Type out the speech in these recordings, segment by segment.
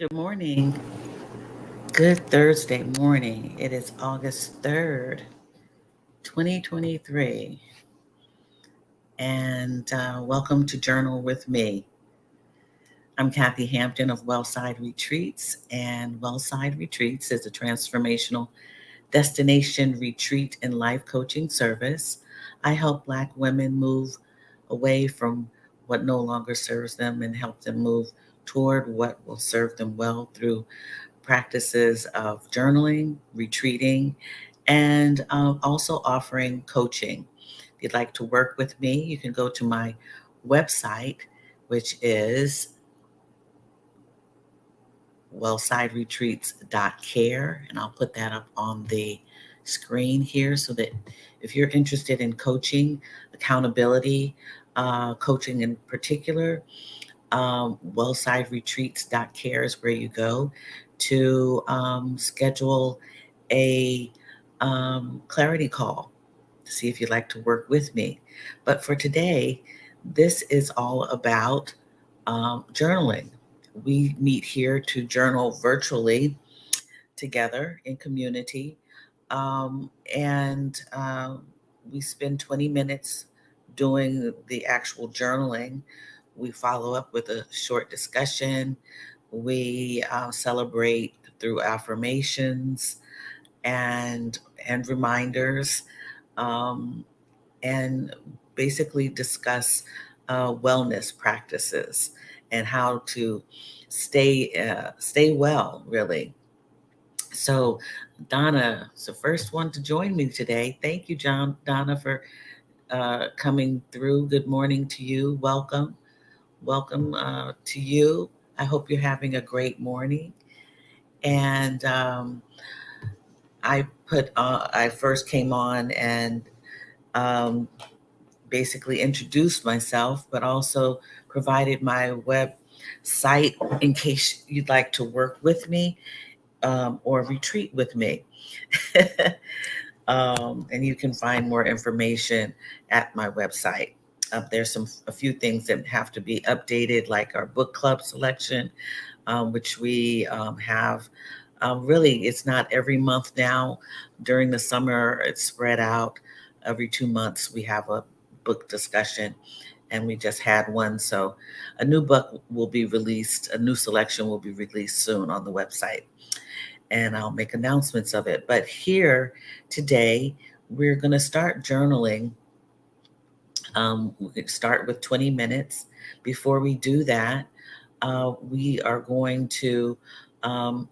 Good morning. Good Thursday morning. It is August 3rd, 2023. And welcome to Journal with Me. I'm Kathy Hampton of Wellside Retreats, and Wellside Retreats is a transformational destination retreat and life coaching service. I help Black women move away from what no longer serves them and help them move toward what will serve them well through practices of journaling, retreating, and also offering coaching. If you'd like to work with me, you can go to my website, which is wellsideretreats.care, and I'll put that up on the screen here so that if you're interested in coaching, accountability, coaching in particular, wellsideretreats.care is where you go to schedule a clarity call to see if you'd like to work with me. But for today, this is all about journaling. We meet here to journal virtually together in community, and we spend 20 minutes doing the actual journaling. We follow up with a short discussion. We celebrate through affirmations and and reminders, um, and basically discuss wellness practices and how to stay well. Really. So Donna is the first one to join me today. Thank you, Donna, for coming through. Good morning to you. Welcome to you. I hope you're having a great morning. And I first came on and um, basically introduced myself, but also provided my website in case you'd like to work with me or retreat with me. And you can find more information at my website. There's a few things that have to be updated, like our book club selection, which we have. Really, it's not every month now. During the summer, it's spread out. Every 2 months, we have a book discussion, and we just had one. So, a new book will be released. A new selection will be released soon on the website, and I'll make announcements of it. But here today, we're going to start journaling. We could start with 20 minutes. Before we do that, we are going to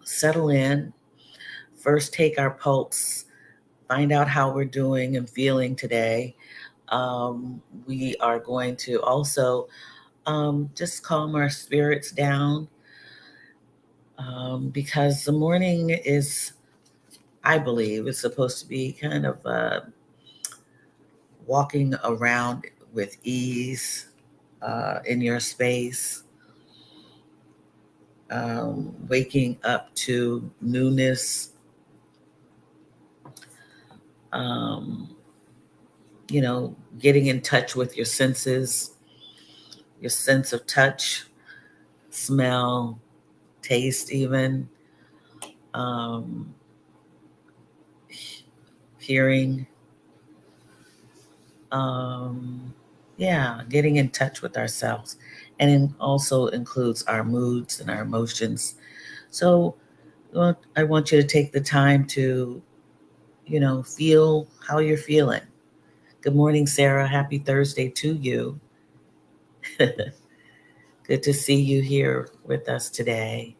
settle in, first take our pulse, find out how we're doing and feeling today. We are going to also just calm our spirits down, because the morning is, I believe, is supposed to be kind of walking around with ease in your space, waking up to newness, um, getting in touch with your senses, your sense of touch, smell, taste, even um, hearing. Um, yeah, getting in touch with ourselves. And it also includes our moods and our emotions. So I want you to take the time to, feel how you're feeling. Good morning, Sarah. Happy Thursday to you. Good to see you here with us today.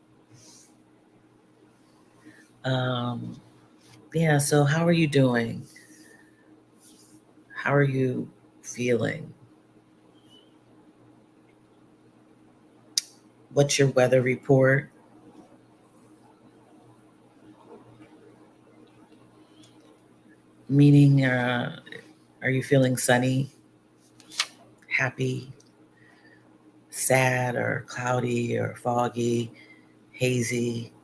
Um, yeah, so how are you doing? How are you feeling? What's your weather report? Meaning, are you feeling sunny, happy, sad, or cloudy, or foggy, hazy,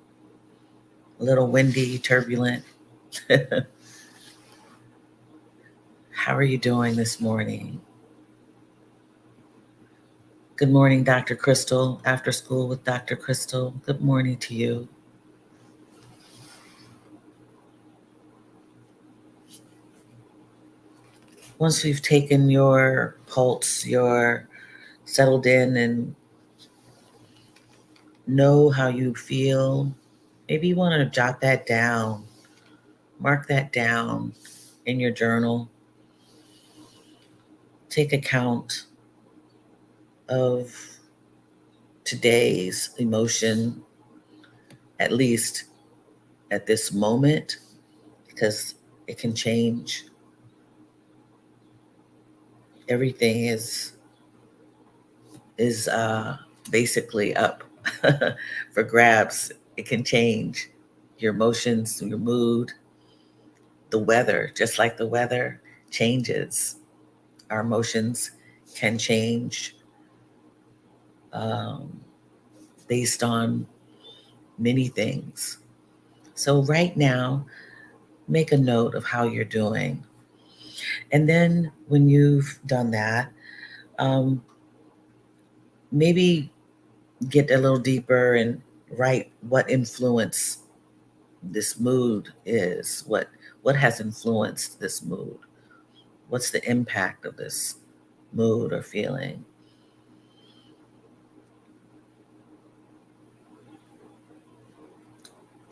a little windy, turbulent? How are you doing this morning? Good morning, Dr. Crystal. After School with Dr. Crystal. Good morning to you. Once you've taken your pulse, you're settled in and know how you feel, maybe you want to jot that down, mark that down in your journal. Take account of today's emotion, at least at this moment, because it can change. Everything is basically up for grabs. It can change your emotions, your mood, the weather, just like the weather changes. Our emotions can change um, based on many things. So, right now, make a note of how you're doing. And then, when you've done that, um, maybe get a little deeper and write what influence this mood is. What has influenced this mood? What's the impact of this mood or feeling?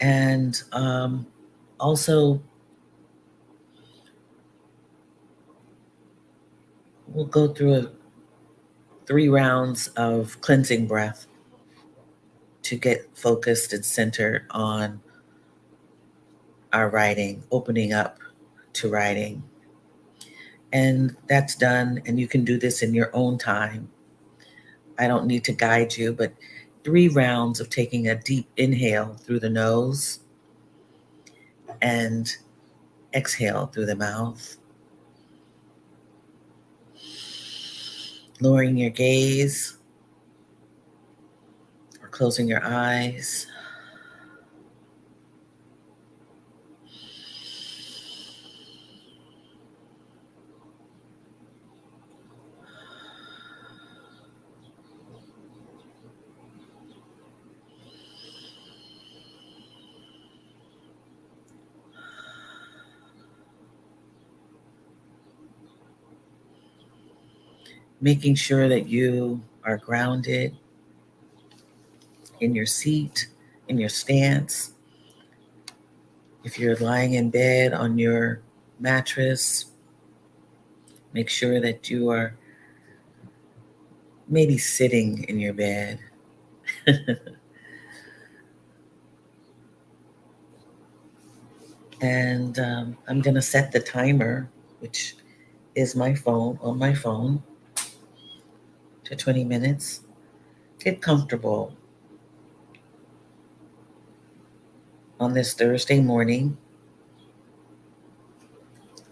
And also, we'll go through 3 rounds of cleansing breath to get focused and centered on our writing, opening up to writing. And that's done, and you can do this in your own time. I don't need to guide you, but 3 rounds of taking a deep inhale through the nose and exhale through the mouth, lowering your gaze or closing your eyes. Making sure that you are grounded in your seat, in your stance. If you're lying in bed on your mattress, make sure that you are maybe sitting in your bed. And I'm going to set the timer, which is my phone, on my phone, to 20 minutes. Get comfortable on this Thursday morning.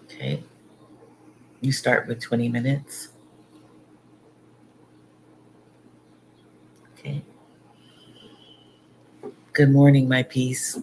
Okay. You start with 20 minutes. Okay. Good morning, my peace.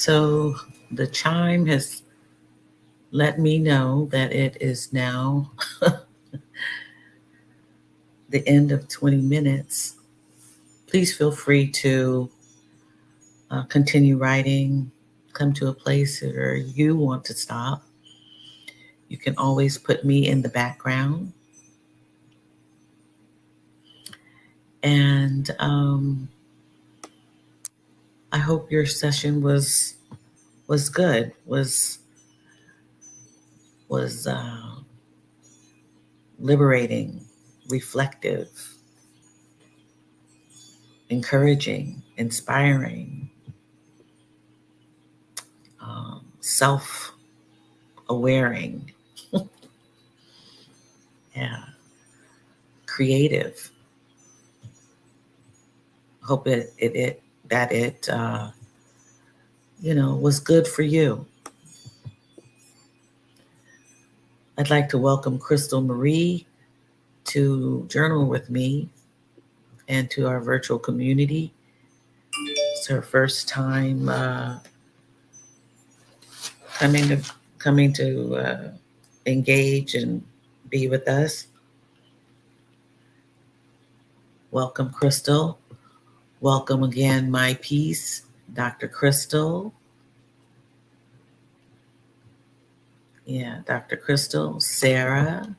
So the chime has let me know that it is now the end of 20 minutes. Please feel free to continue writing, come to a place where you want to stop. You can always put me in the background. And I hope your session was good, was liberating, reflective, encouraging, inspiring, self-awareing, yeah, creative. Hope it that it was good for you. I'd like to welcome Crystal Marie to journal with me and to our virtual community. It's her first time coming to coming to engage and be with us. Welcome, Crystal. Welcome again, my piece, Dr. Crystal. Yeah, Dr. Crystal, Sarah,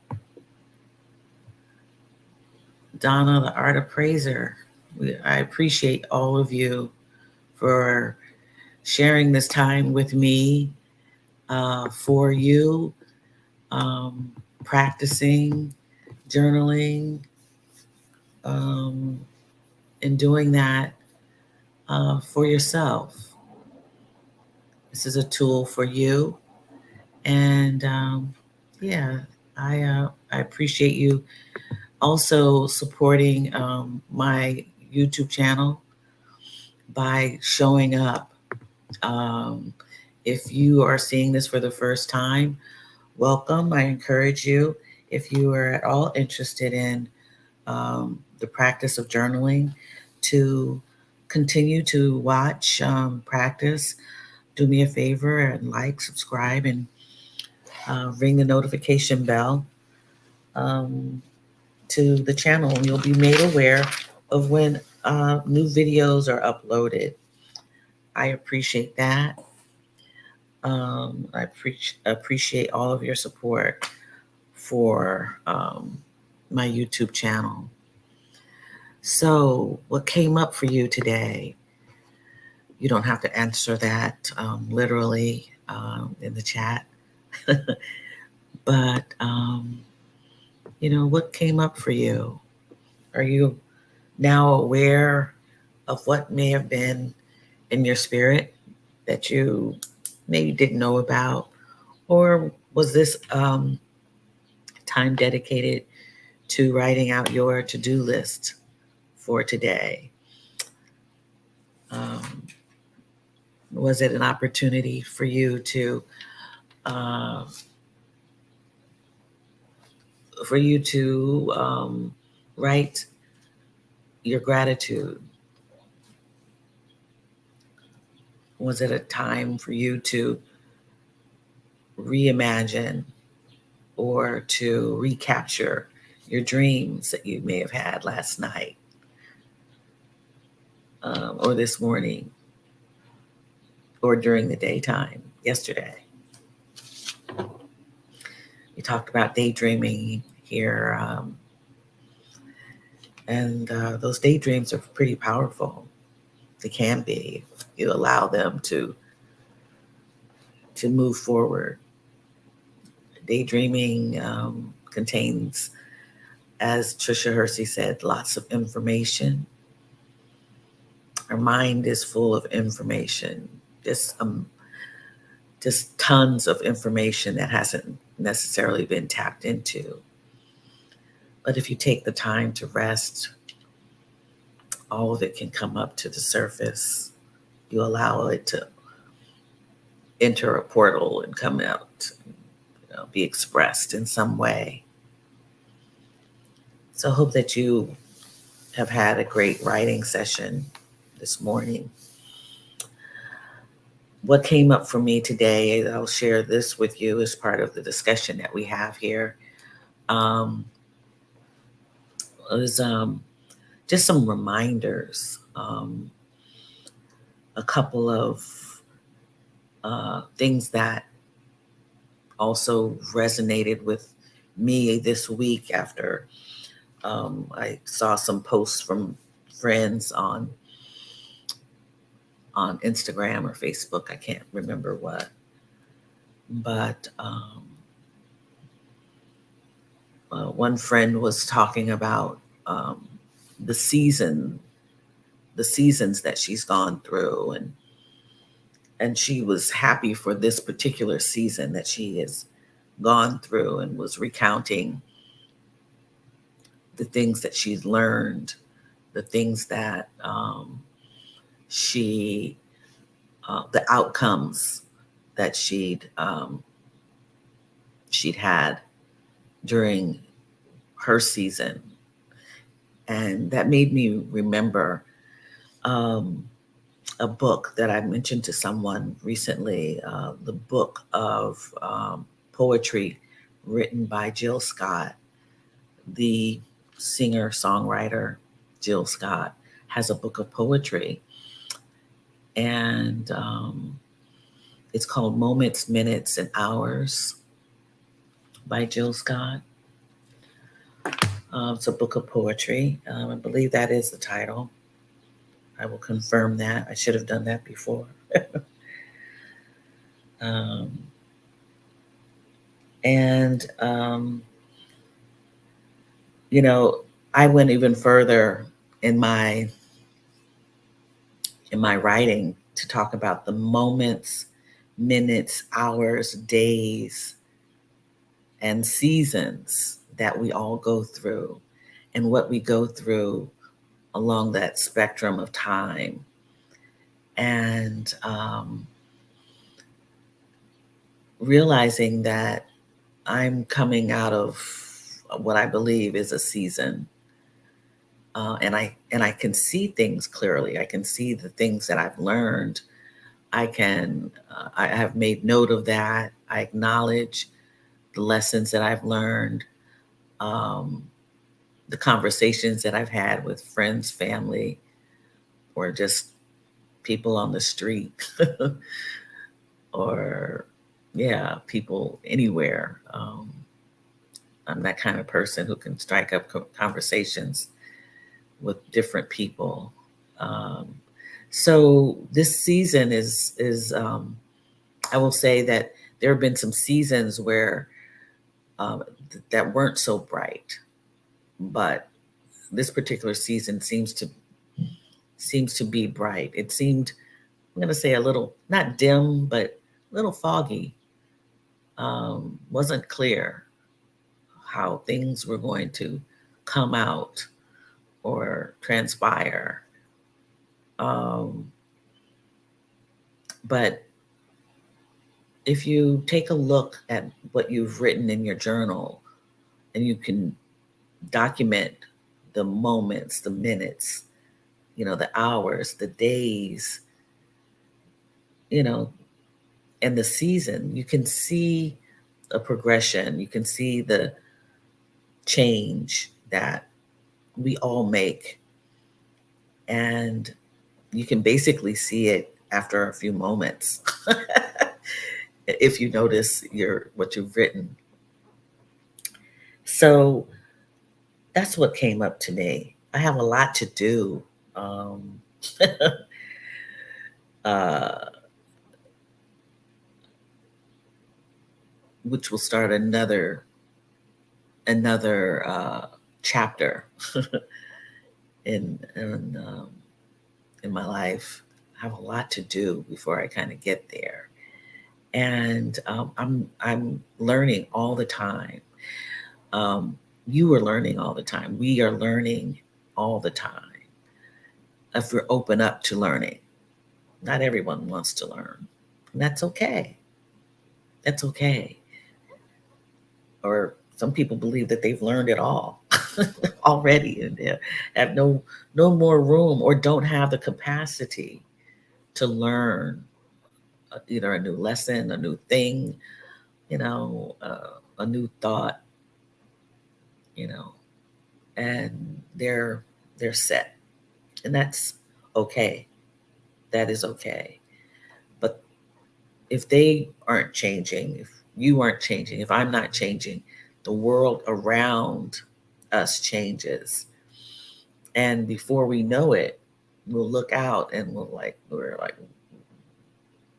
Donna, the art appraiser. I appreciate all of you for sharing this time with me, for you, practicing, journaling, and doing that for yourself. This is a tool for you. And yeah, I appreciate you also supporting my YouTube channel by showing up. If you are seeing this for the first time, welcome. I encourage you, if you are at all interested in the practice of journaling, to continue to watch, practice. Do me a favor and like, subscribe, and ring the notification bell to the channel, and you'll be made aware of when new videos are uploaded. I appreciate that. I appreciate all of your support for my YouTube channel. So, what came up for you today? You don't have to answer that literally in the chat, but what came up for you? Are you now aware of what may have been in your spirit that you maybe didn't know about? Or was this time dedicated to writing out your to-do list for today? Was it an opportunity for you to uh, write your gratitude? Was it a time for you to reimagine or to recapture your dreams that you may have had last night or this morning or during the daytime yesterday? We talked about daydreaming here, and those daydreams are pretty powerful. They can be. You allow them to move forward. Daydreaming contains, as Trisha Hersey said, lots of information. Our mind is full of information, just tons of information that hasn't necessarily been tapped into. But if you take the time to rest, all of it can come up to the surface. You allow it to enter a portal and come out, be expressed in some way. So I hope that you have had a great writing session this morning. what came up for me today, I'll share this with you as part of the discussion that we have here, um, was just some reminders, a couple of things that also resonated with me this week after I saw some posts from friends on Instagram or Facebook. I can't remember what, but one friend was talking about um, the season, the seasons that she's gone through, and she was happy for this particular season that she has gone through, and was recounting the things that she's learned, the things that she, the outcomes that she'd had during her season, and that made me remember um, a book that I mentioned to someone recently, the book of poetry written by Jill Scott, the singer songwriter. Jill Scott has a book of poetry, and it's called Moments, Minutes, and Hours by Jill Scott. It's a book of poetry. I believe that is the title. I will confirm that. I should have done that before. um, and you know, I went even further in my writing to talk about the moments, minutes, hours, days, and seasons that we all go through, and what we go through along that spectrum of time. And realizing that I'm coming out of what I believe is a season, and I can see things clearly. I can see the things that I've learned. I have made note of that. I acknowledge the lessons that I've learned, um, the conversations that I've had with friends, family, or just people on the street, or yeah, people anywhere. I'm that kind of person who can strike up conversations with different people. Um, so this season is I will say that there have been some seasons where that weren't so bright, but this particular season seems to be bright. It seemed, I'm going to say, a little not dim, but a little foggy. Wasn't clear how things were going to come out or transpire. Um, but if you take a look at what you've written in your journal, and you can document the moments, the minutes, the hours, the days, you know, and the season, you can see a progression. You can see the change that we all make. And you can basically see it after a few moments if you notice what you've written. So that's what came up to me. I have a lot to do. Um, uh, which will start another chapter in in my life. I have a lot to do before I kind of get there, and I'm learning all the time. Um, you are learning all the time. We are learning all the time. If we're open up to learning, not everyone wants to learn, and that's okay. That's okay. Or some people believe that they've learned it all already, and they have no more room, or don't have the capacity to learn either a new lesson, a new thing, a new thought, you know, and they're set, and that's okay. That is okay. But if they aren't changing, if you aren't changing, if I'm not changing, the world around us changes. And before we know it, we'll look out and we're like,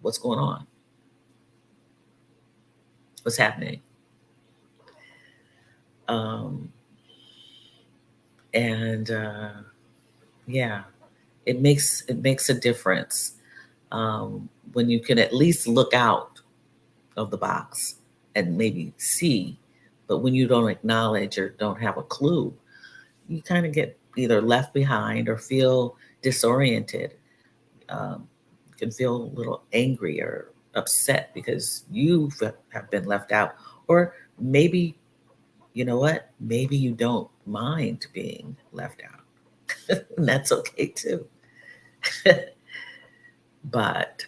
what's going on? What's happening? Um, and yeah, it makes a difference when you can at least look out of the box and maybe see, but when you don't acknowledge or don't have a clue, you kind of get either left behind or feel disoriented. You can feel a little angry or upset because you have been left out, or maybe you know what? Maybe you don't mind being left out, and that's okay too. But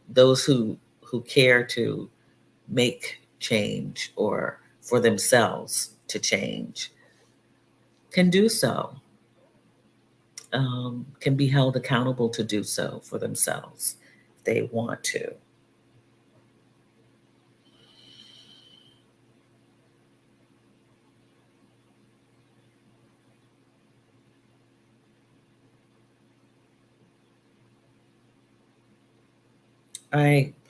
those who care to make change or for themselves to change can do so, can be held accountable to do so for themselves if they want to.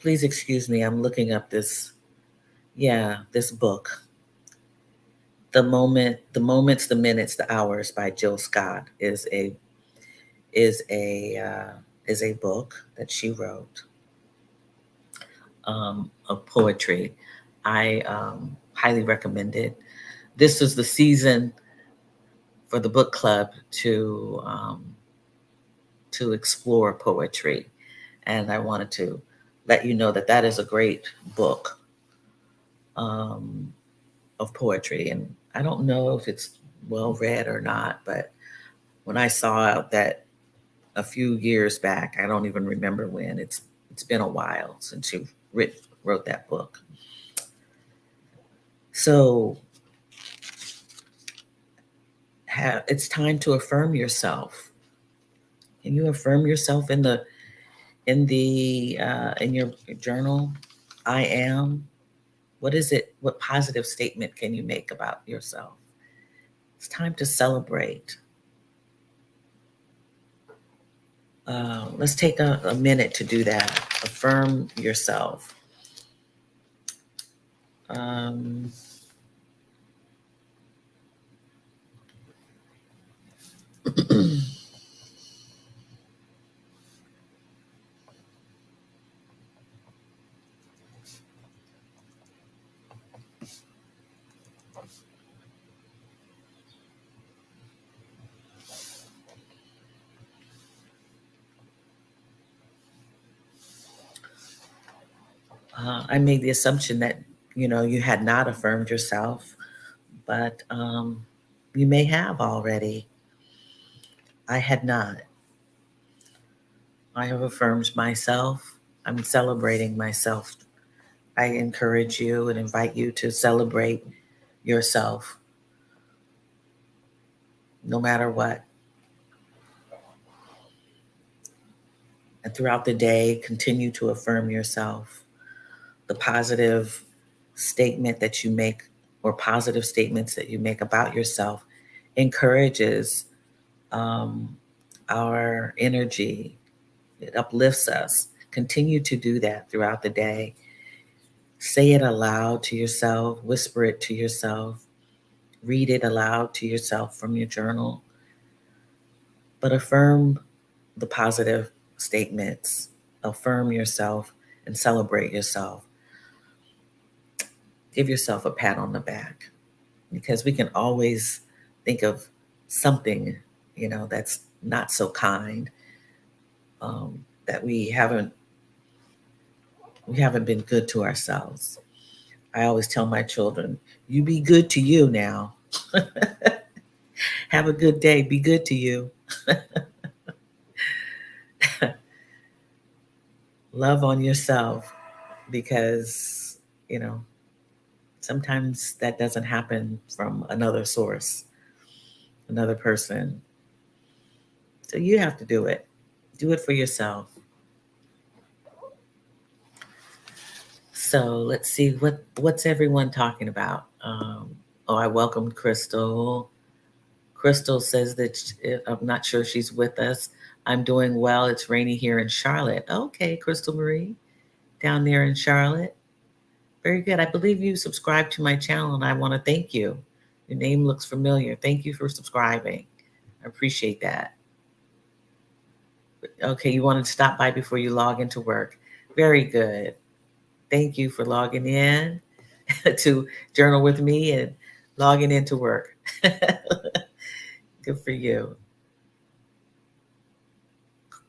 Please excuse me, I'm looking up this book, The Moments, the Minutes, the Hours by Jill Scott is a is a book that she wrote of poetry. I highly recommend it. This is the season for the book club to explore poetry, and I wanted to let you know that that is a great book um, of poetry. And I don't know if it's well read or not, but when I saw that a few years back, I don't even remember when. It's been a while since she wrote that book. So it's time to affirm yourself. Can you affirm yourself in your journal? I am. What is it? What positive statement can you make about yourself? It's time to celebrate. Let's take a minute to do that. Affirm yourself. Um, I made the assumption that you had not affirmed yourself, but you may have already. I had not. I have affirmed myself. I'm celebrating myself. I encourage you and invite you to celebrate yourself no matter what. And throughout the day, continue to affirm yourself. The positive statement that you make or positive statements that you make about yourself encourages our energy. It uplifts us. Continue to do that throughout the day. Say it aloud to yourself, whisper it to yourself, read it aloud to yourself from your journal, but affirm the positive statements. Affirm yourself and celebrate yourself. Give yourself a pat on the back because we can always think of something, that's not so kind, that we haven't been good to ourselves. I always tell my children, you be good to you now. Have a good day. Be good to you. Love on yourself because, you know, sometimes that doesn't happen from another source, another person. So you have to do it. Do it for yourself. So let's see what's everyone talking about. Oh, I welcomed Crystal. Crystal says that I'm not sure she's with us. I'm doing well. It's rainy here in Charlotte. Okay, Crystal Marie, down there in Charlotte. Very good. I believe you subscribed to my channel, and I want to thank you. Your name looks familiar. Thank you for subscribing. I appreciate that. Okay, you wanted to stop by before you log into work. Very good. Thank you for logging in to journal with me and logging into work. Good for you.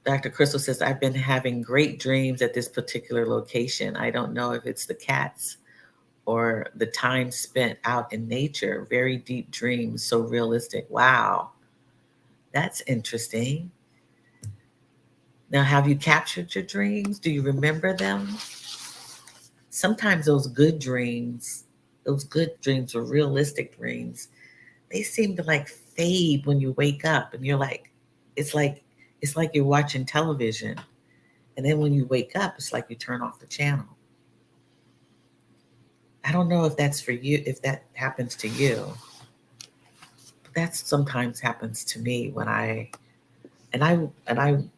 Dr. Crystal says, I've been having great dreams at this particular location. I don't know if it's the cats or the time spent out in nature. Very deep dreams, so realistic. Wow, that's interesting. Now, have you captured your dreams? Do you remember them? Sometimes those good dreams or realistic dreams, they seem to like fade when you wake up and you're like, it's like it's like you're watching television. And then when you wake up, it's like you turn off the channel. I don't know if that's for you, if that happens to you. But that sometimes happens to me when and I and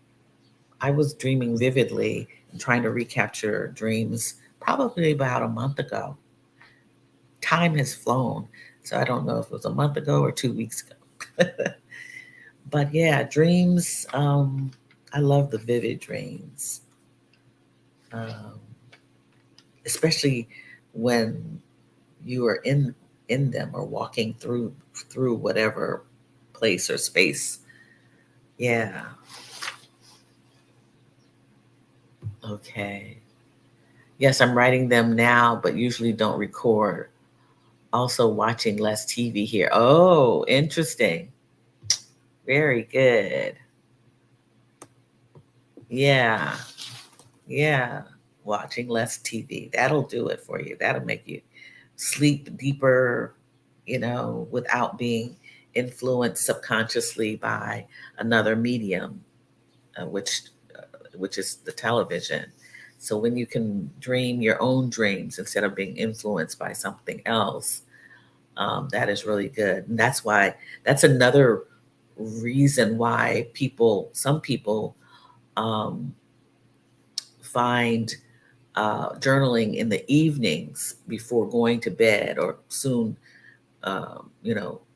I was dreaming vividly and trying to recapture dreams probably about a month ago. Time has flown, so I don't know if it was a month ago or 2 weeks ago. But yeah, dreams. I love the vivid dreams, um, especially when you are in them or walking through whatever place or space. Yeah. Okay. Yes, I'm writing them now, but usually don't record. Also watching less TV here. Oh, interesting. Very good. Yeah. Yeah. Watching less TV. That'll do it for you. That'll make you sleep deeper, without being influenced subconsciously by another medium, uh, which uh, which is the television. So when you can dream your own dreams instead of being influenced by something else, that is really good. And that's another reason why some people um, find journaling in the evenings before going to bed or soon,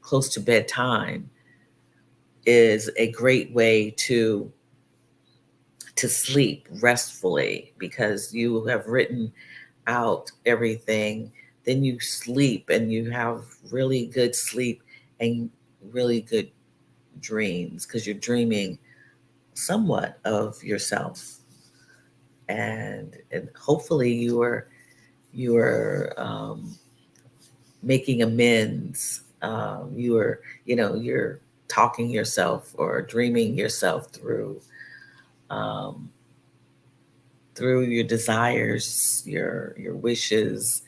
close to bedtime is a great way to sleep restfully because you have written out everything. Then you sleep and you have really good sleep and really good dreams because you're dreaming somewhat of yourself, and hopefully you are making amends. You're talking yourself or dreaming yourself um, through your desires, your wishes.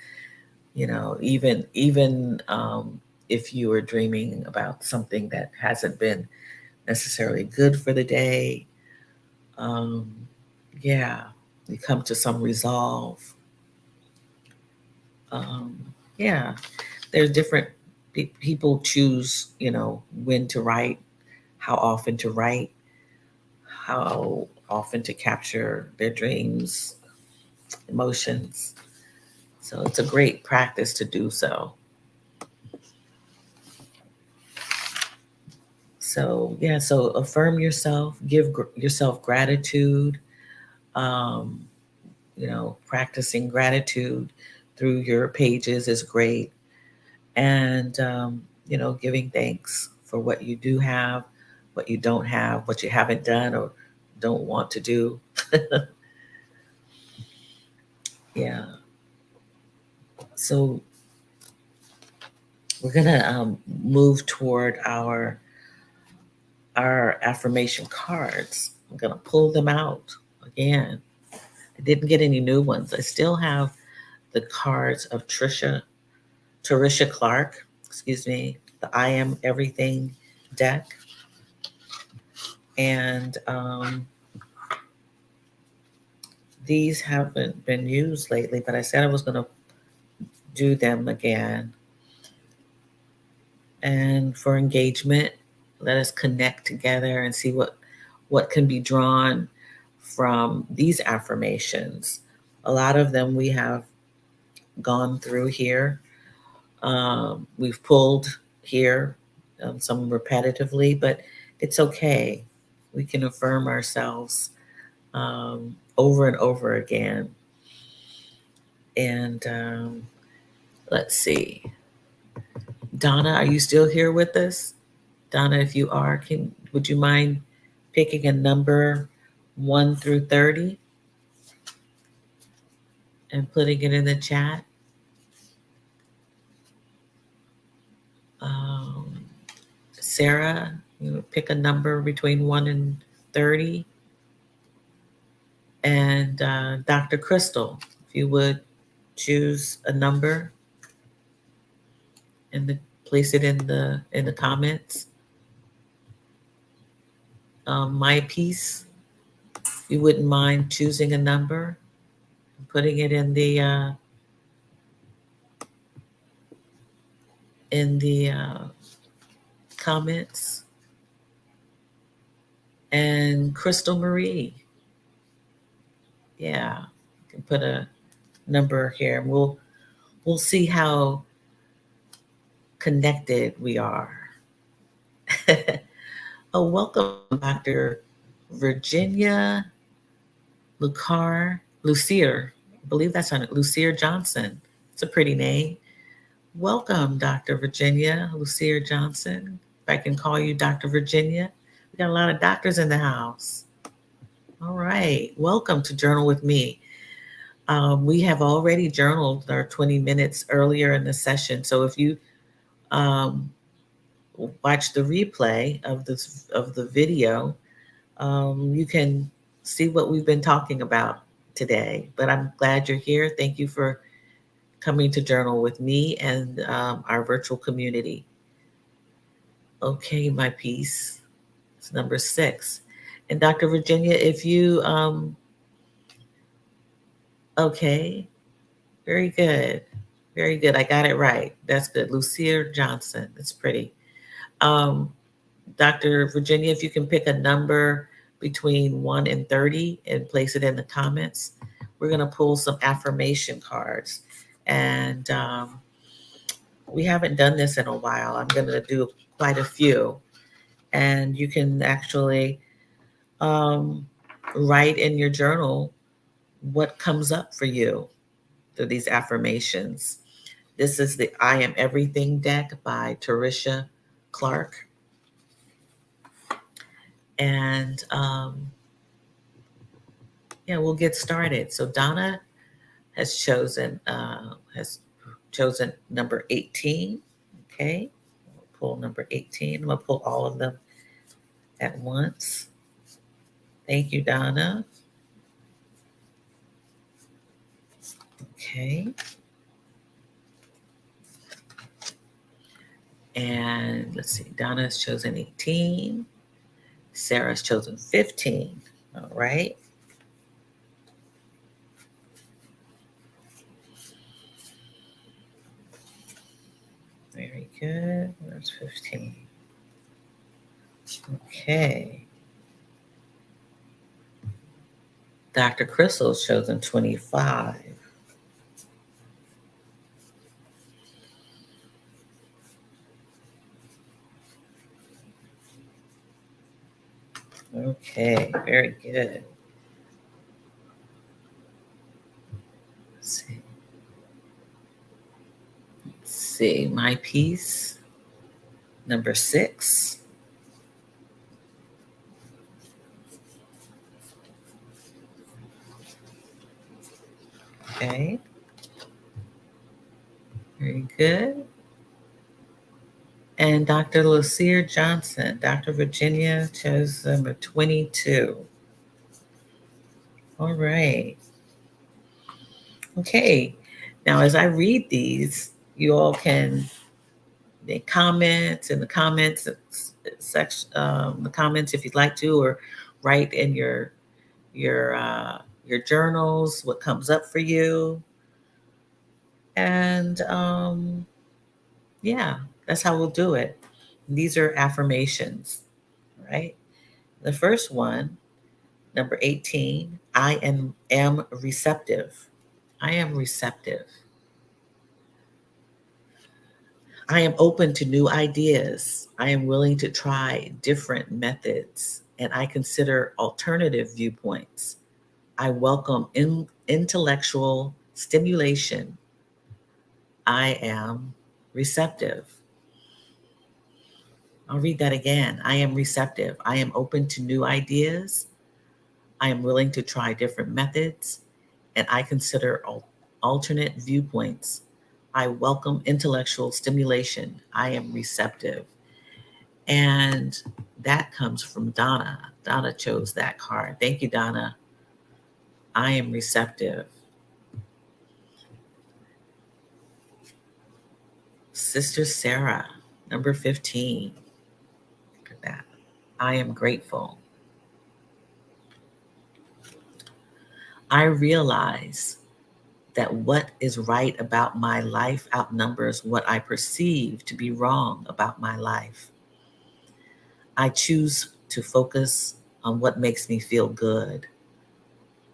Even if you are dreaming about something that hasn't been necessarily good for the day, um, yeah, you come to some resolve. Um, yeah, there's different people choose, when to write, how often to write, how often to capture their dreams, emotions. So it's a great practice to do so. So yeah, so affirm yourself, give yourself gratitude. Um, practicing gratitude through your pages is great, and giving thanks for what you do have, what you don't have, what you haven't done or don't want to do. Yeah. So we're gonna move toward our affirmation cards. I'm gonna pull them out again. I didn't get any new ones. I still have the cards of Trisha Clark, excuse me, the I Am Everything deck. And these haven't been used lately, but I said I was going to do them again. And for engagement, let us connect together and see what can be drawn from these affirmations. A lot of them we have gone through here. We've pulled here, some repetitively, but it's okay. We can affirm ourselves over and over again. And let's see. Donna, are you still here with us? Donna, if you are, would you mind picking a number 1 through 30 and putting it in the chat? Um, Sarah, you pick a number between 1 and 30. And Dr. Crystal, if you would choose a number and place it in the comments. My piece, if you wouldn't mind choosing a number and putting it in the comments. And Crystal Marie, yeah, you can put a number here, and we'll see how connected we are. Oh, welcome, Dr. Virginia Lucier. I believe that's on it. Lucier Johnson. It's a pretty name. Welcome, Dr. Virginia Lucier Johnson. If I can call you Dr. Virginia. We got a lot of doctors in the house. All right. Welcome to Journal with Me. We have already journaled our 20 minutes earlier in the session. So if you watch the replay of the video, you can see what we've been talking about today. But I'm glad you're here. Thank you for coming to journal with me and our virtual community. Okay, my piece. It's number 6. And Dr. Virginia, if you, okay, very good. Very good. I got it right. That's good. Lucier Johnson. That's pretty. Dr. Virginia, if you can pick a number between 1 and 30 and place it in the comments, we're going to pull some affirmation cards. And we haven't done this in a while. I'm going to do quite a few. And you can actually write in your journal what comes up for you through these affirmations. This is the I Am Everything deck by Trisha Clark. And yeah, we'll get started. So Donna has chosen number 18. Okay, we'll pull number 18. I'm gonna pull all of them at once. Thank you, Donna. Okay. And let's see, Donna's chosen 18. Sarah's chosen 15. All right. Very good. Where's 15? Okay. Dr. Crystal's chosen 25. Okay, very good. Let's see, my piece, number 6. Okay, very good. And Dr. Lucier Johnson, Dr. Virginia chose number 22. All right. Okay. Now, as I read these, you all can make comments in the comments section, the comments if you'd like to, or write in your journals what comes up for you, and yeah, that's how we'll do it. These are affirmations, right? The first one, number 18, I am receptive. I am receptive. I am open to new ideas. I am willing to try different methods and I consider alternative viewpoints. I welcome intellectual stimulation. I am receptive. I'll read that again. I am receptive. I am open to new ideas. I am willing to try different methods and I consider alternate viewpoints. I welcome intellectual stimulation. I am receptive. And that comes from Donna. Donna chose that card. Thank you, Donna. I am receptive. Sister Sarah, number 15. Look at that. I am grateful. I realize that what is right about my life outnumbers what I perceive to be wrong about my life. I choose to focus on what makes me feel good.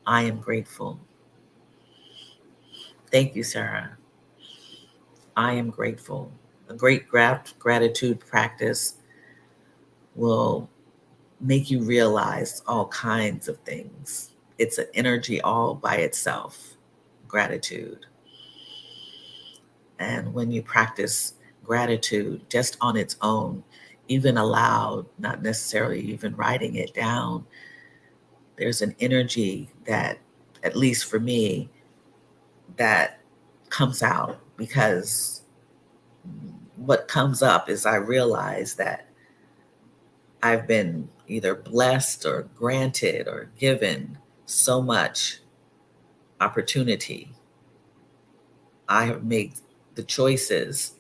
I am grateful. Thank you, Sarah. I am grateful. A great gratitude practice will make you realize all kinds of things. It's an energy all by itself, gratitude. And when you practice gratitude just on its own, even aloud, not necessarily even writing it down, there's an energy that, at least for me, that comes out because what comes up is I realize that I've been either blessed or granted or given so much opportunity. I have made the choices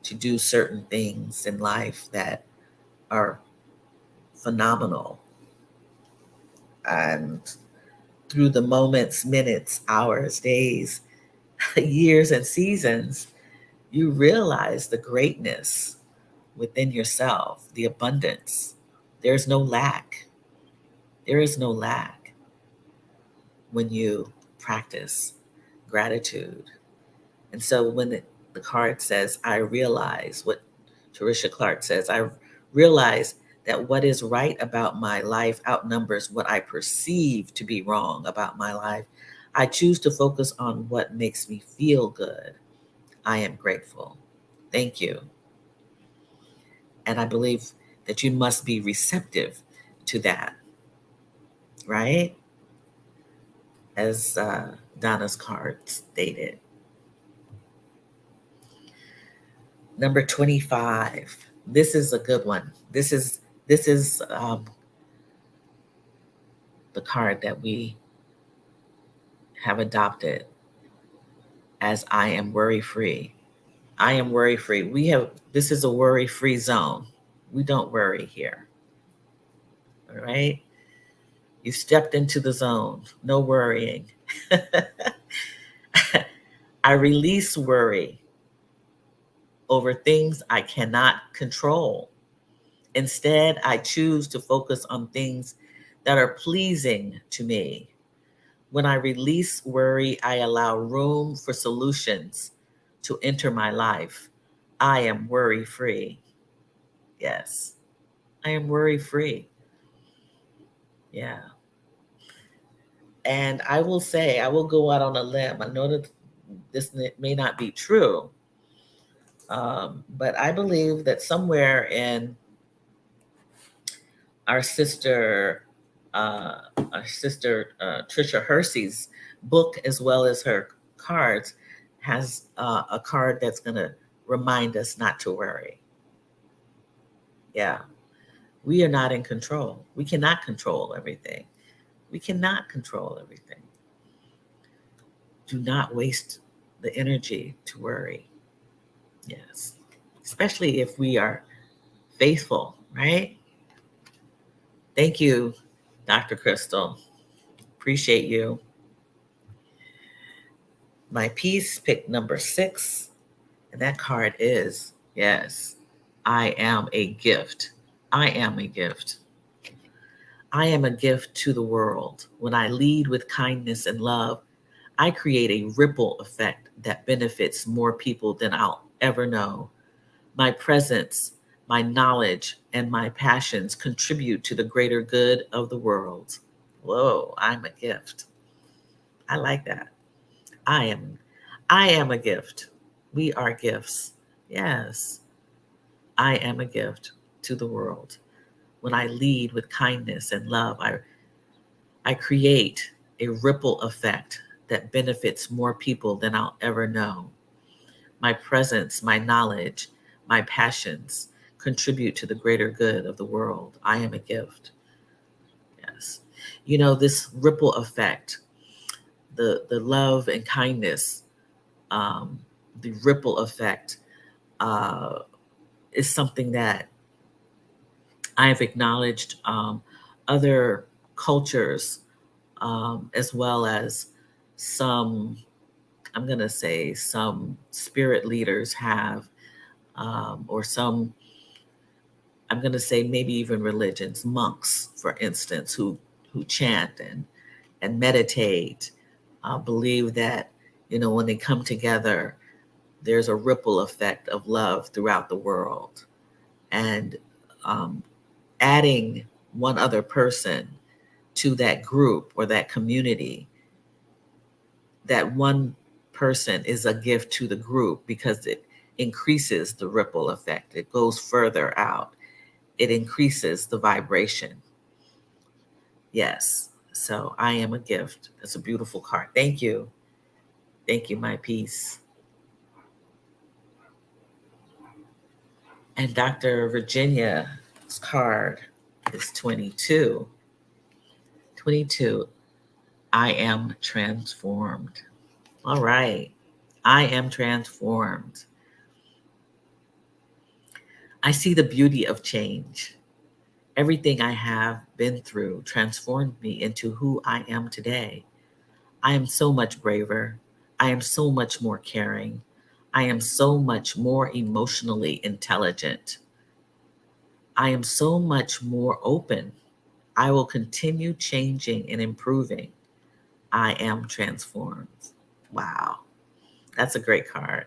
to do certain things in life that are phenomenal. And through the moments, minutes, hours, days, years, and seasons, you realize the greatness within yourself, the abundance. There's no lack. There is no lack when you practice gratitude. And so when the card says, I realize what Terisha Clark says, I realize that what is right about my life outnumbers what I perceive to be wrong about my life. I choose to focus on what makes me feel good. I am grateful. Thank you. And I believe that you must be receptive to that, right? As Donna's card stated. Number 25. This is a good one. This is the card that we have adopted as I am worry free. I am worry free. This is a worry free zone. We don't worry here. All right. You stepped into the zone. No worrying. I release worry over things I cannot control. Instead, I choose to focus on things that are pleasing to me. When I release worry, I allow room for solutions to enter my life. I am worry free. Yes, I am worry free. Yeah. And I will say, I will go out on a limb. I know that this may not be true, but I believe that somewhere in our sister, uh, Trisha Hersey's book, as well as her cards, has a card that's going to remind us not to worry. Yeah, we are not in control. We cannot control everything. We cannot control everything. Do not waste the energy to worry. Yes. Especially if we are faithful, right? Thank you, Dr. Crystal. Appreciate you. My piece pick number 6, and that card is yes, I am a gift. I am a gift. I am a gift to the world. When I lead with kindness and love, I create a ripple effect that benefits more people than I'll ever know. My presence, my knowledge, and my passions contribute to the greater good of the world. Whoa, I'm a gift. I like that. I am I am a gift. We are gifts. Yes, I am a gift to the world. When I lead with kindness and love, I create a ripple effect that benefits more people than I'll ever know. My presence, my knowledge, my passions contribute to the greater good of the world. I am a gift. Yes. You know, this ripple effect, the love and kindness, um, the ripple effect uh, is something that I've acknowledged other cultures, as well as some, I'm going to say, some spirit leaders have, or some, I'm going to say, maybe even religions, monks, for instance, who chant and meditate, believe that, you know, when they come together, there's a ripple effect of love throughout the world. And um, adding one other person to that group or that community, that one person is a gift to the group because it increases the ripple effect. It goes further out. It increases the vibration. Yes. So I am a gift. That's a beautiful card. Thank you. Thank you, my piece. And Dr. Virginia's card is 22. 22. I am transformed. All right. I am transformed. I see the beauty of change. Everything I have been through transformed me into who I am today. I am so much braver. I am so much more caring. I am so much more emotionally intelligent. I am so much more open. I will continue changing and improving. I am transformed. Wow. That's a great card.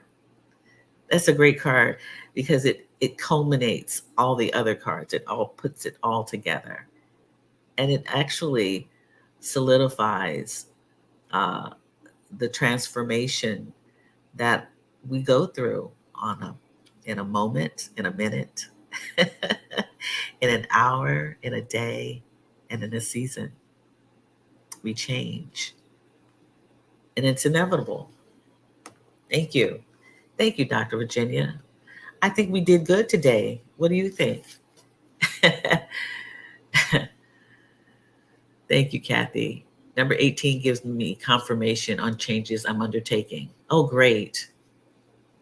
That's a great card because it culminates all the other cards. It all puts it all together. And it actually solidifies uh, the transformation that we go through in a moment, in a minute, in an hour, in a day, and in a season. We change. And it's inevitable. Thank you. Thank you, Dr. Virginia. I think we did good today. What do you think? Thank you, Kathy. Number 18 gives me confirmation on changes I'm undertaking. Oh, great.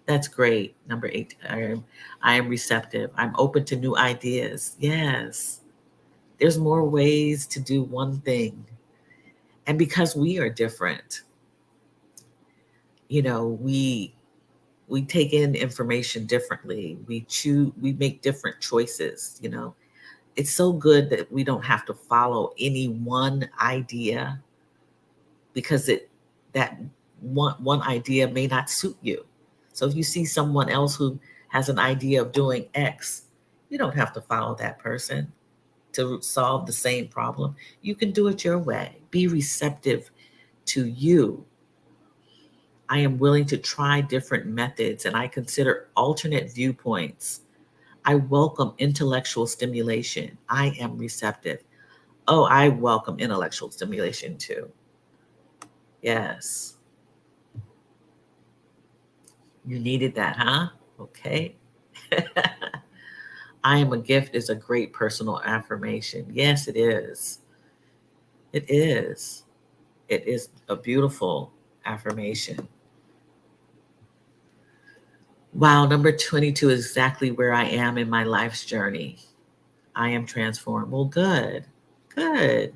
That's great. Number 8, I am receptive. I'm open to new ideas. Yes. There's more ways to do one thing. And because we are different, you know, we take in information differently. We make different choices, you know. It's so good that we don't have to follow any one idea because that one idea may not suit you. So if you see someone else who has an idea of doing X, you don't have to follow that person to solve the same problem. You can do it your way. Be receptive to you. I am willing to try different methods and I consider alternate viewpoints. I welcome intellectual stimulation. I am receptive. Oh, I welcome intellectual stimulation too. Yes. You needed that, huh? Okay. I am a gift is a great personal affirmation. Yes, it is. It is. It is a beautiful affirmation. Wow, number 22 is exactly where I am in my life's journey. I am transformed. Well, good, good.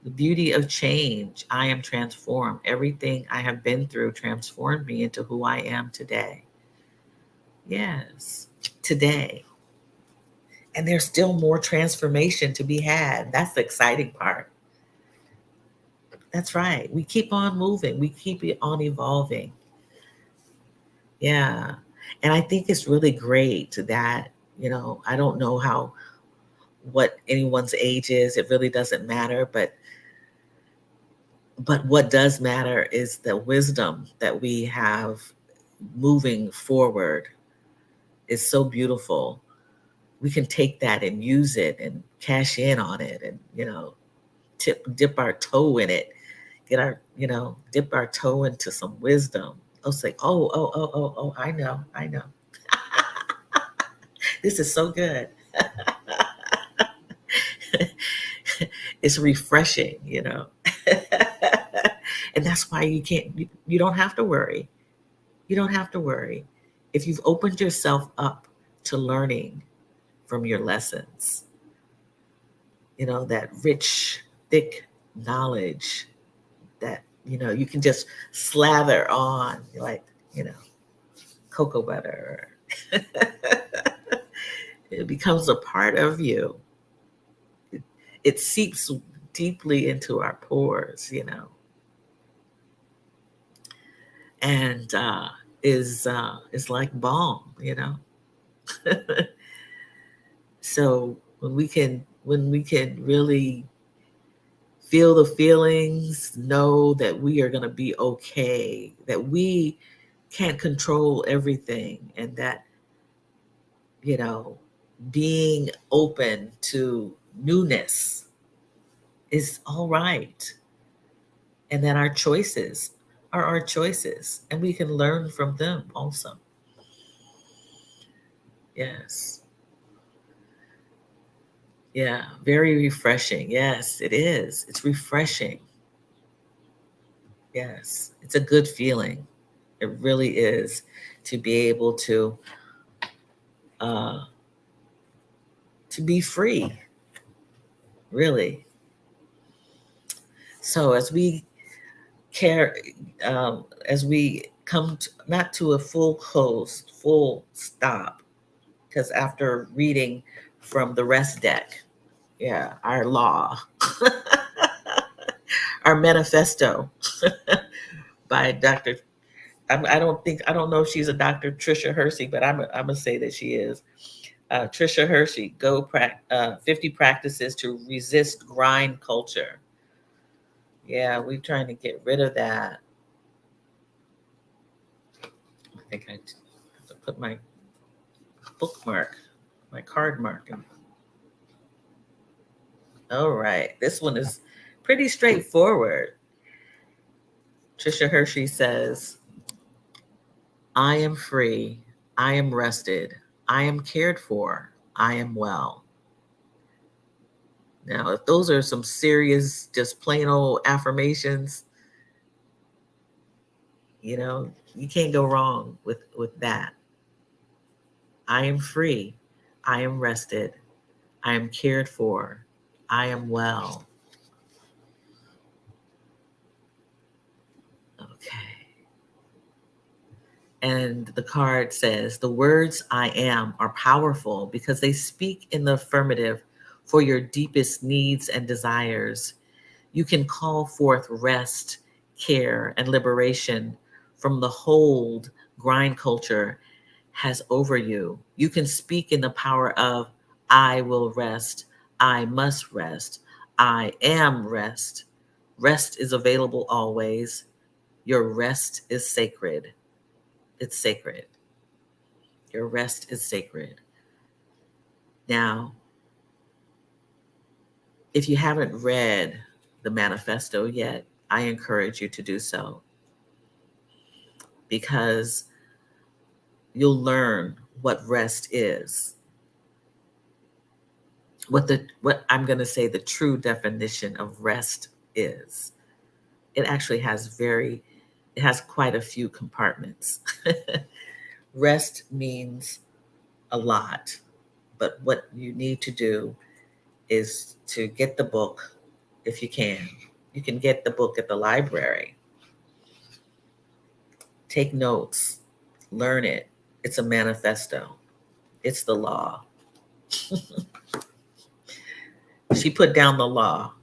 The beauty of change. I am transformed. Everything I have been through transformed me into who I am today. Yes, today. And there's still more transformation to be had. That's the exciting part. That's right. We keep on moving, we keep it on evolving. Yeah. And I think it's really great that, I don't know what anyone's age is. It really doesn't matter. But what does matter is the wisdom that we have moving forward is so beautiful. We can take that and use it and cash in on it and, dip our toe in it, dip our toe into some wisdom. I'll say, oh, I know. This is so good. It's refreshing. And that's why you don't have to worry. You don't have to worry. If you've opened yourself up to learning from your lessons, that rich, thick knowledge that, you can just slather on like, cocoa butter. It becomes a part of you. It seeps deeply into our pores, and is like balm. So when we can really feel the feelings, know that we are going to be okay, that we can't control everything, and that you know being open to newness is all right, and that our choices are our choices and we can learn from them also. Yes. Yeah, very refreshing. Yes, it is. It's refreshing. Yes, it's a good feeling. It really is, to be able uh, to be free, really. So care, as we come not to a full stop, because after reading from the rest deck, yeah, our law, our manifesto by Dr. I don't know if she's a Dr. Trisha Hersey, but I'm gonna say that she is. Trisha Hershey, 50 practices to resist grind culture. Yeah, we're trying to get rid of that. I think I have to put my bookmark, my card mark. All right, this one is pretty straightforward. Trisha Hershey says, I am free. I am rested. I am cared for. I am well. Now, if those are some serious, just plain old affirmations, you can't go wrong with that. I am free. I am rested. I am cared for. I am well. Okay. And the card says, the words I am are powerful because they speak in the affirmative for your deepest needs and desires. You can call forth rest, care, and liberation from the hold grind culture has over you. You can speak in the power of I will rest, I must rest, I am rest. Rest is available always. Your rest is sacred. It's sacred. Your rest is sacred. Now, if you haven't read the manifesto yet, I encourage you to do so, because you'll learn what rest is. What I'm going to say the true definition of rest is. It actually has very it has quite a few compartments. Rest means a lot, but what you need to do is to get the book if you can. You can get the book at the library. Take notes, learn it. It's a manifesto, it's the law. She put down the law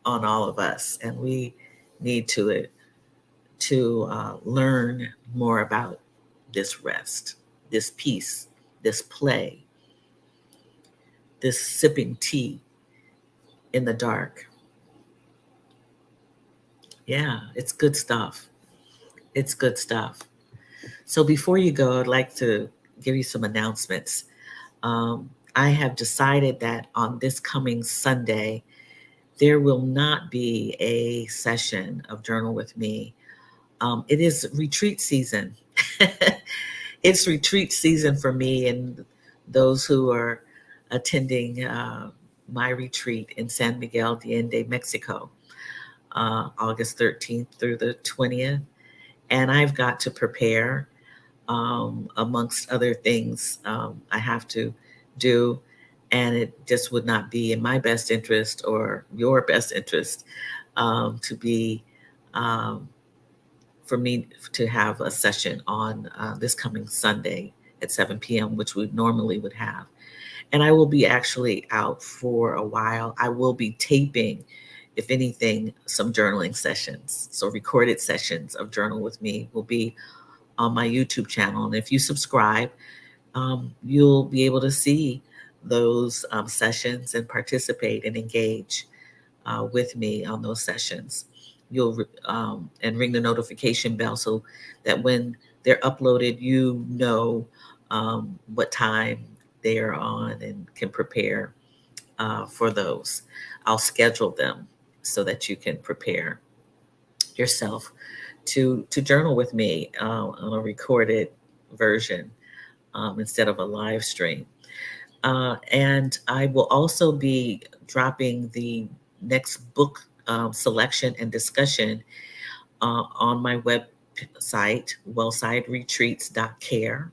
on all of us, and we need to learn more about this rest, this peace, this play, this sipping tea in the dark. Yeah, it's good stuff. It's good stuff. So before you go, I'd like to give you some announcements. I have decided that on this coming Sunday, there will not be a session of Journal with Me. It is retreat season. It's retreat season for me and those who are attending my retreat in San Miguel de Allende, Mexico, August 13th through the 20th. And I've got to prepare, amongst other things I have to do. And it just would not be in my best interest or your best interest to be for me to have a session on this coming Sunday at 7 p.m., which we normally would have. And I will be actually out for a while. I will be taping, if anything, some journaling sessions. So recorded sessions of Journal with Me will be on my YouTube channel. And if you subscribe, you'll be able to see those sessions and participate and engage with me on those sessions. You'll and ring the notification bell so that when they're uploaded, you know what time they are on and can prepare for those. I'll schedule them so that you can prepare yourself to journal with me on a recorded version instead of a live stream. And I will also be dropping the next book selection and discussion on my website, wellsideretreats.care,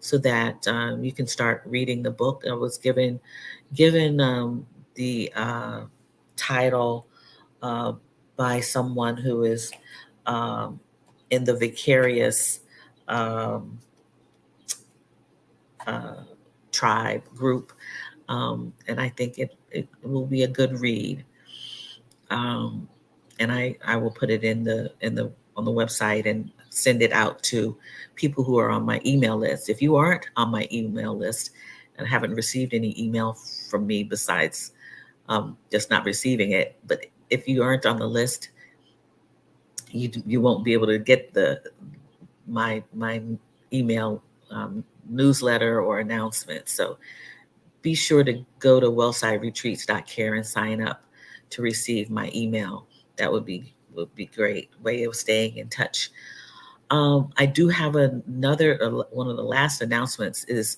so that you can start reading the book. I was given the title uh, by someone who is um, in the vicarious um, uh, tribe group, and I think it will be a good read. Um, and I will put it in the on the website and send it out to people who are on my email list. If you aren't on my email list and haven't received any email from me besides just not receiving it, but if you aren't on the list, you won't be able to get my email newsletter or announcement. So be sure to go to wellsideretreats.care and sign up to receive my email. That would be great way of staying in touch. I do have another one of the last announcements is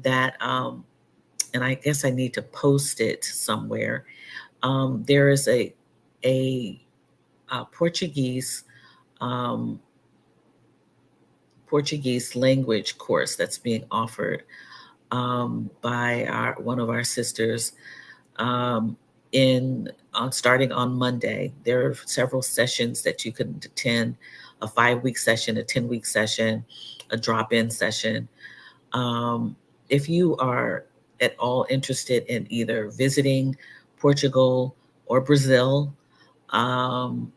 that, and I guess I need to post it somewhere. There is a Portuguese Portuguese language course that's being offered by one of our sisters um, in on starting on Monday. There are several sessions that you can attend: a 5-week session, a 10-week session, a drop-in session. If you are at all interested in either visiting Portugal or Brazil, um,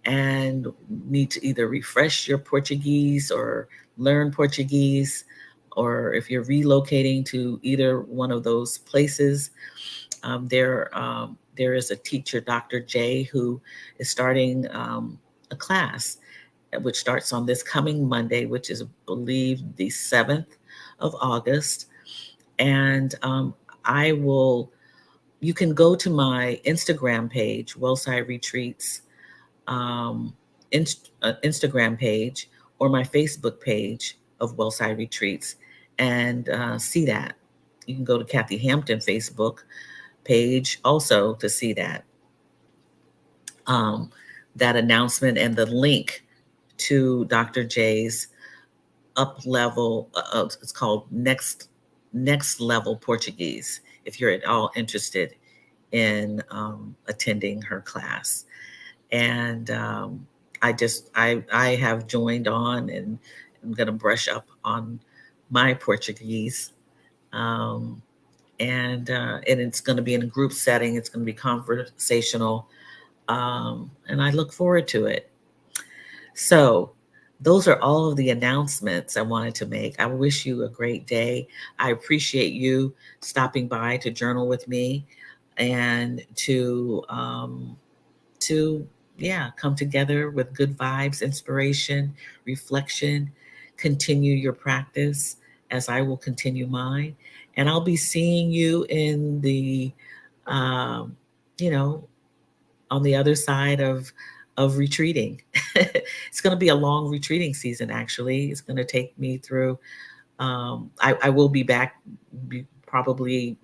and need to either refresh your Portuguese or learn Portuguese, or if you're relocating to either one of those places, there is a teacher, Dr. J, who is starting a class which starts on this coming Monday, which is, I believe, the 7th of August. And you can go to my Instagram page, Wellside Retreats, um, Instagram page, or my Facebook page of Wellside Retreats and see that. You can go to Kathy Hampton Facebook page also to see that announcement and the link to Dr. J's up level. It's called Next Level Portuguese. If you're at all interested in attending her class, and I have joined on, and I'm going to brush up on my Portuguese. Um, and it's going to be in a group setting. It's going to be conversational, and I look forward to it. So, those are all of the announcements I wanted to make. I wish you a great day. I appreciate you stopping by to journal with me and to yeah, come together with good vibes, inspiration, reflection. Continue your practice as I will continue mine, and I'll be seeing you in the um, you know, on the other side of retreating. It's going to be a long retreating season. Actually, it's going to take me through. I will be back probably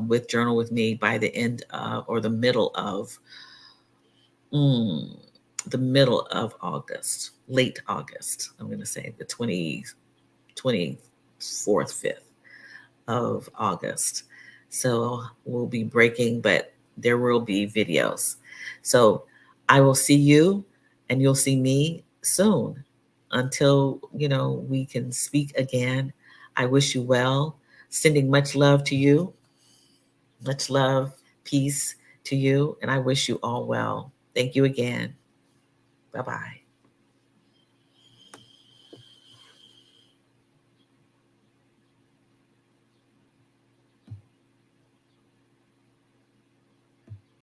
with Journal with Me by the end or mm, the middle of August, late August. I'm going to say the 24th, 5th of August. So we'll be breaking, but there will be videos. So I will see you and you'll see me soon. Until, we can speak again, I wish you well. Sending much love to you, much love, peace to you, and I wish you all well. Thank you again. Bye bye.